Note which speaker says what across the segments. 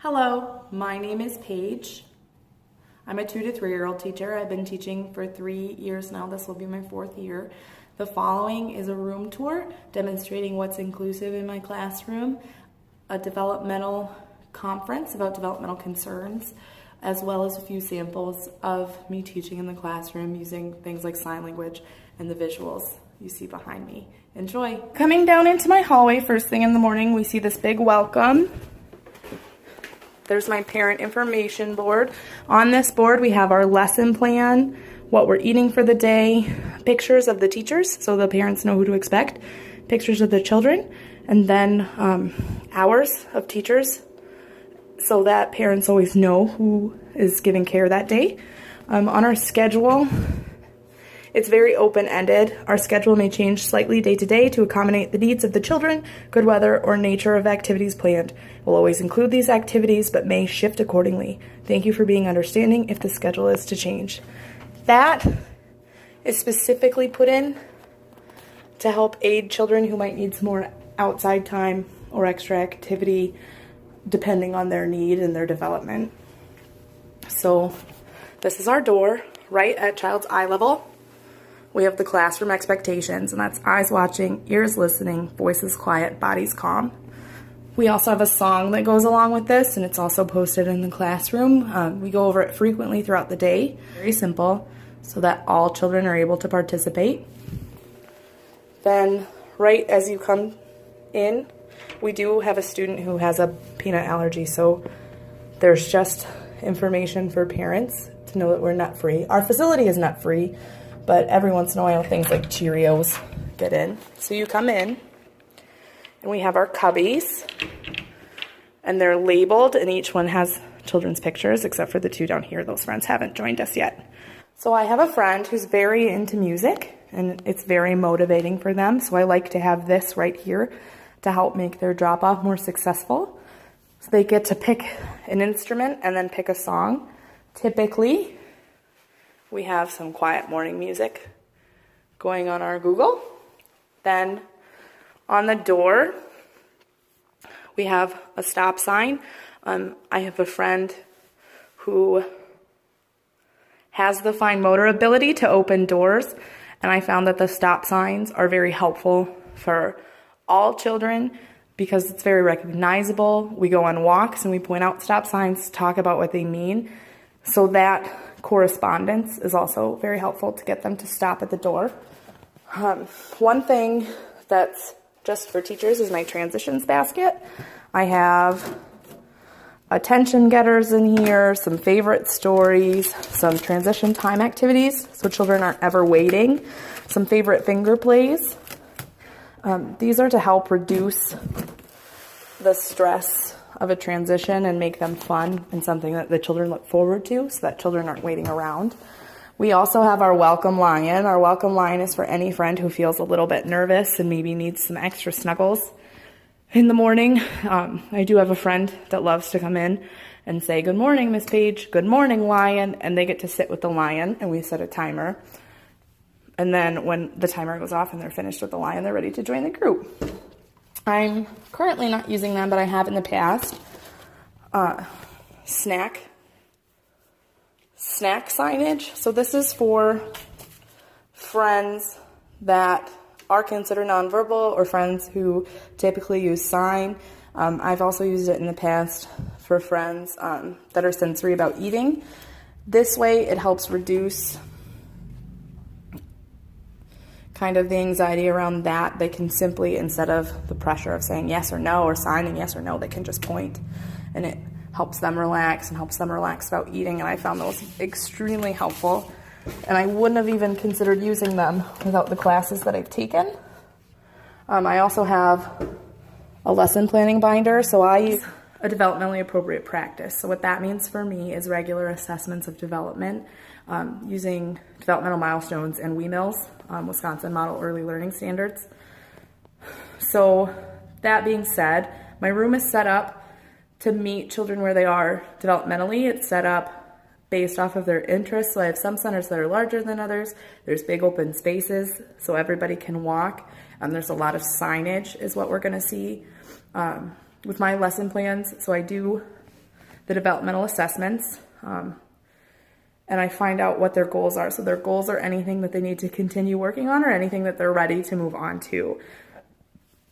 Speaker 1: Hello, my name is Paige. I'm a 2 to 3-year-old teacher. I've been teaching for 3 years now. This will be my 4th year. The following is a room tour demonstrating what's inclusive in my classroom, a developmental conference about developmental concerns, as well as a few samples of me teaching in the classroom using things like sign language and the visuals you see behind me. Enjoy. Coming down into my hallway first thing in the morning, we see this big welcome. There's my parent information board. On this board, we have our lesson plan, what we're eating for the day, pictures of the teachers so the parents know who to expect, pictures of the children, and then hours of teachers so that parents always know who is giving care that day. On our schedule, it's very open-ended. Our schedule may change slightly day to day to accommodate the needs of the children, good weather, or nature of activities planned. We'll always include these activities, but may shift accordingly. Thank you for being understanding if the schedule is to change. That is specifically put in to help aid children who might need some more outside time or extra activity depending on their need and their development. So this is our door right at child's eye level. We have the classroom expectations, and that's eyes watching, ears listening, voices quiet, bodies calm. We also have a song that goes along with this, and it's also posted in the classroom. We go over it frequently throughout the day. Very simple, so that all children are able to participate. Then, right as you come in, we do have a student who has a peanut allergy, so there's just information for parents to know that we're nut-free. Our facility is nut-free, but every once in a while things like Cheerios get in. So you come in, and we have our cubbies, and they're labeled, and each one has children's pictures, except for the 2 down here. Those friends haven't joined us yet. So I have a friend who's very into music, and it's very motivating for them, so I like to have this right here to help make their drop-off more successful. So they get to pick an instrument and then pick a song. Typically, we have some quiet morning music going on our Google. Then on the door, we have a stop sign. I have a friend who has the fine motor ability to open doors, and I found that the stop signs are very helpful for all children because it's very recognizable. We go on walks and we point out stop signs, talk about what they mean, so that correspondence is also very helpful to get them to stop at the door. One thing that's just for teachers is my transitions basket. I have attention getters in here, some favorite stories, some transition time activities so children aren't ever waiting, some favorite finger plays. These are to help reduce the stress of a transition and make them fun and something that the children look forward to so that children aren't waiting around. We also have our welcome lion. Our welcome lion is for any friend who feels a little bit nervous and maybe needs some extra snuggles in the morning. I do have a friend that loves to come in and say, "Good morning, Miss Paige. Good morning, lion." And they get to sit with the lion, and we set a timer. And then when the timer goes off and they're finished with the lion, they're ready to join the group. I'm currently not using them, but I have in the past. Snack signage. So this is for friends that are considered nonverbal or friends who typically use sign. I've also used it in the past for friends that are sensory about eating. This way it helps reduce kind of the anxiety around that. They can simply, instead of the pressure of saying yes or no or signing yes or no, they can just point, and it helps them relax and helps them relax about eating, and I found those extremely helpful, and I wouldn't have even considered using them without the classes that I've taken. I also have a lesson planning binder, so I use a developmentally appropriate practice. So what that means for me is regular assessments of development using developmental milestones and WeMills, Wisconsin Model Early Learning Standards. So that being said, my room is set up to meet children where they are developmentally. It's set up based off of their interests. So I have some centers that are larger than others. There's big open spaces so everybody can walk. There's a lot of signage is what we're going to see with my lesson plans. So I do the developmental assessments, and I find out what their goals are. So their goals are anything that they need to continue working on or anything that they're ready to move on to.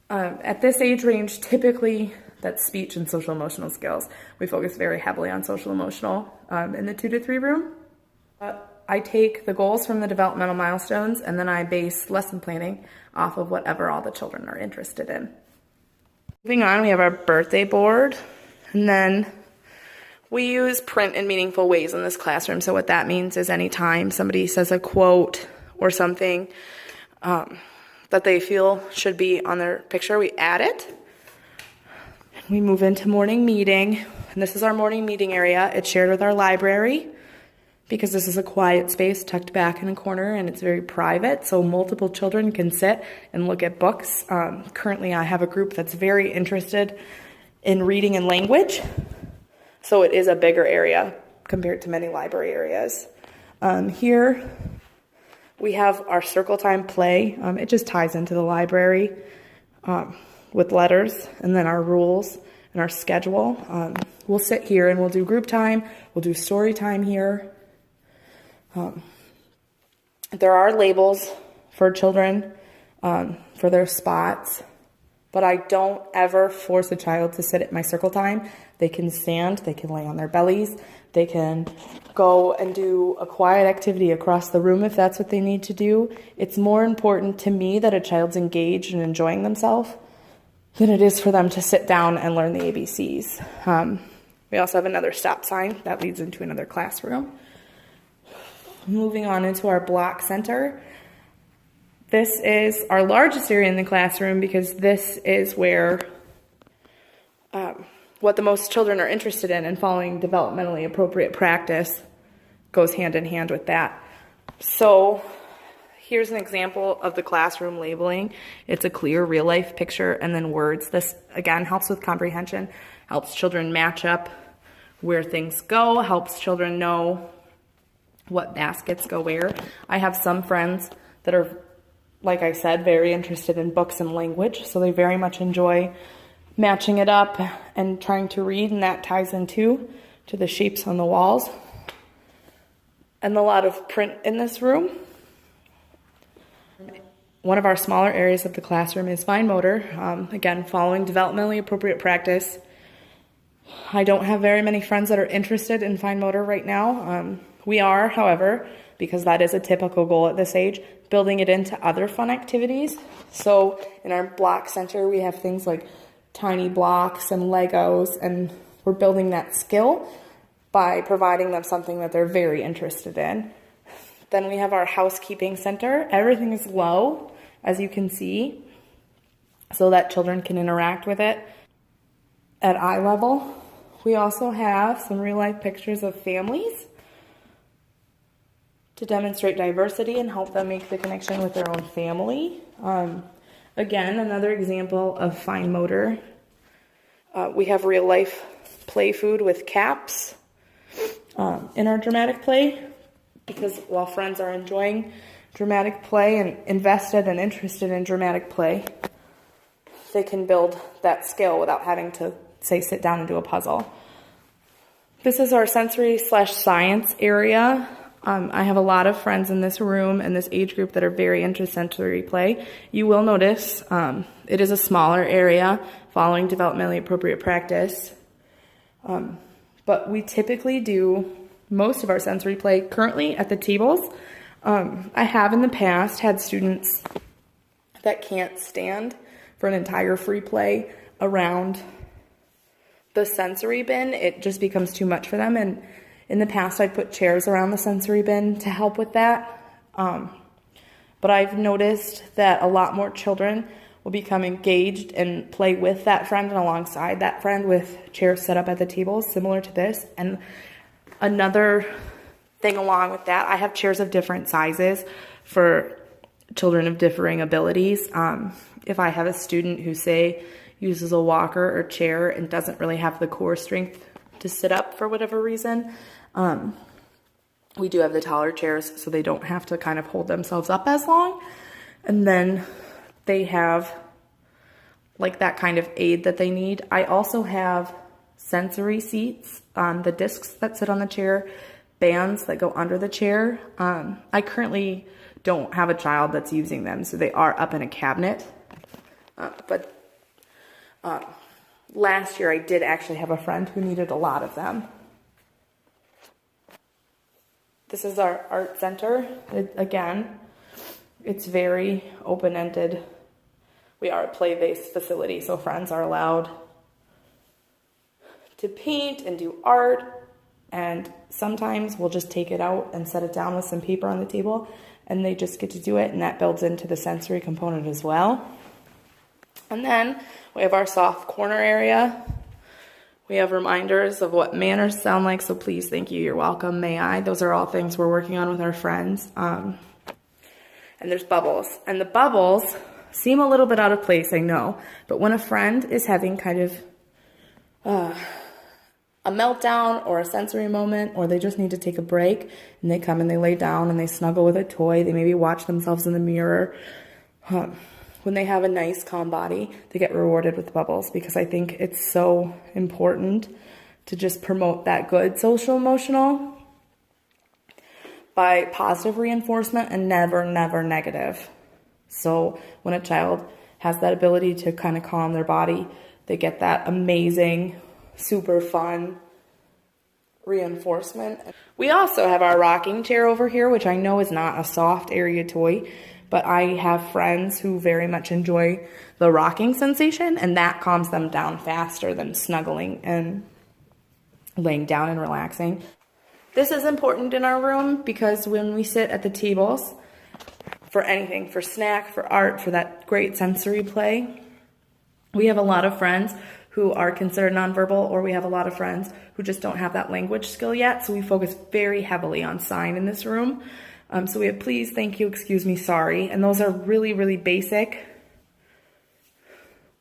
Speaker 1: At this age range, typically that's speech and social emotional skills. We focus very heavily on social emotional in the 2 to 3 room. I take the goals from the developmental milestones and then I base lesson planning off of whatever all the children are interested in. Moving on, we have our birthday board, and then we use print in meaningful ways in this classroom. So what that means is anytime somebody says a quote or something that they feel should be on their picture, we add it. We move into morning meeting, and this is our morning meeting area. It's shared with our library because this is a quiet space tucked back in a corner and it's very private, so multiple children can sit and look at books. Currently, I have a group that's very interested in reading and language, so it is a bigger area compared to many library areas. Here, we have our circle time play. It just ties into the library with letters, and then our rules and our schedule. We'll sit here and we'll do group time. We'll do story time here. There are labels for children for their spots, but I don't ever force a child to sit at my circle time. They can stand, they can lay on their bellies, they can go and do a quiet activity across the room if that's what they need to do. It's more important to me that a child's engaged and enjoying themselves than it is for them to sit down and learn the ABCs. We also have another stop sign that leads into another classroom. Moving on into our block center. This is our largest area in the classroom because this is where what the most children are interested in, and following developmentally appropriate practice goes hand in hand with that. So here's an example of the classroom labeling. It's a clear real life picture and then words. This again helps with comprehension, helps children match up where things go, helps children know what baskets go where. I have some friends that are, like I said, very interested in books and language, so they very much enjoy matching it up and trying to read, and that ties into the shapes on the walls. And a lot of print in this room. One of our smaller areas of the classroom is fine motor, again, following developmentally appropriate practice. I don't have very many friends that are interested in fine motor right now. We are, however, because that is a typical goal at this age, building it into other fun activities. So in our block center, we have things like tiny blocks and Legos, and we're building that skill by providing them something that they're very interested in. Then we have our housekeeping center. Everything is low, as you can see, so that children can interact with it at eye level. We also have some real life pictures of families to demonstrate diversity and help them make the connection with their own family. Again, another example of fine motor. We have real life play food with caps in our dramatic play, because while friends are enjoying dramatic play and invested and interested in dramatic play, they can build that skill without having to, say, sit down and do a puzzle. This is our sensory/science area. I have a lot of friends in this room and this age group that are very into sensory play. You will notice it is a smaller area following developmentally appropriate practice. But we typically do most of our sensory play currently at the tables. I have in the past had students that can't stand for an entire free play around the sensory bin. It just becomes too much for them, and in the past, I'd put chairs around the sensory bin to help with that. But I've noticed that a lot more children will become engaged and play with that friend and alongside that friend with chairs set up at the tables, similar to this. And another thing along with that, I have chairs of different sizes for children of differing abilities. If I have a student who, say, uses a walker or chair and doesn't really have the core strength to sit up for whatever reason, we do have the taller chairs so they don't have to kind of hold themselves up as long. And then they have like that kind of aid that they need. I also have sensory seats, the discs that sit on the chair, bands that go under the chair. I currently don't have a child that's using them, so they are up in a cabinet. But last year I did actually have a friend who needed a lot of them. This is our art center. Again, it's very open-ended. We are a play-based facility, so friends are allowed to paint and do art, and sometimes we'll just take it out and set it down with some paper on the table, and they just get to do it, and that builds into the sensory component as well. And then we have our soft corner area. We have reminders of what manners sound like, so please, thank you, you're welcome, may I. Those are all things we're working on with our friends. And there's bubbles. And the bubbles seem a little bit out of place, I know, but when a friend is having kind of a meltdown or a sensory moment, or they just need to take a break, and they come and they lay down and they snuggle with a toy, they maybe watch themselves in the mirror. When they have a nice, calm body, they get rewarded with bubbles, because I think it's so important to just promote that good social emotional by positive reinforcement and never, never negative. So when a child has that ability to kind of calm their body, they get that amazing, super fun reinforcement. We also have our rocking chair over here, which I know is not a soft area toy, but I have friends who very much enjoy the rocking sensation, and that calms them down faster than snuggling and laying down and relaxing. This is important in our room because when we sit at the tables for anything, for snack, for art, for that great sensory play, we have a lot of friends who are considered nonverbal, or we have a lot of friends who just don't have that language skill yet, so we focus very heavily on sign in this room. So we have please, thank you, excuse me, sorry, and those are really, really basic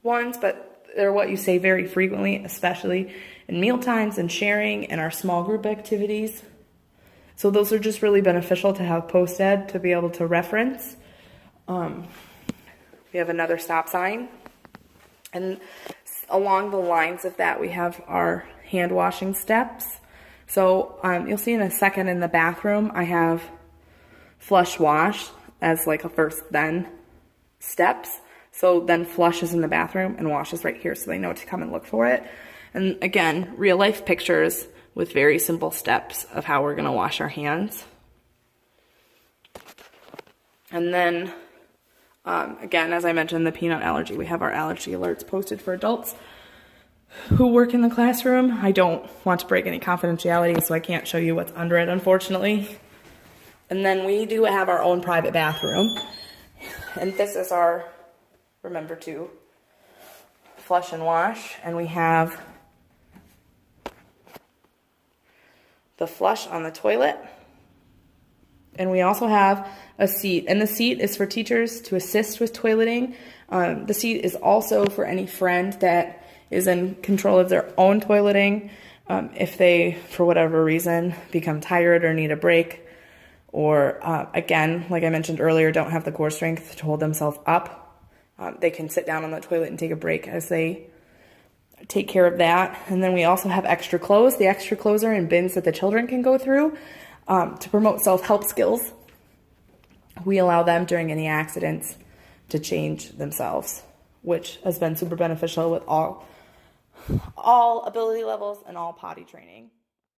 Speaker 1: ones, but they're what you say very frequently, especially in meal times and sharing and our small group activities. So those are just really beneficial to have post-ed to be able to reference. We have another stop sign, and along the lines of that, we have our hand washing steps. So you'll see in a second in the bathroom, I have flush wash as like a first then steps. So then flush is in the bathroom and wash is right here, so they know to come and look for it. And again, real life pictures with very simple steps of how we're gonna wash our hands. And then again, as I mentioned, the peanut allergy, we have our allergy alerts posted for adults who work in the classroom. I don't want to break any confidentiality, so I can't show you what's under it, unfortunately. And then we do have our own private bathroom. And this is our, remember to flush and wash. And we have the flush on the toilet. And we also have a seat. And the seat is for teachers to assist with toileting. The seat is also for any friend that is in control of their own toileting. If they, for whatever reason, become tired or need a break, or again, like I mentioned earlier, don't have the core strength to hold themselves up, they can sit down on the toilet and take a break as they take care of that. And then we also have extra clothes. The extra clothes are in bins that the children can go through to promote self-help skills. We allow them during any accidents to change themselves, which has been super beneficial with all ability levels and all potty training.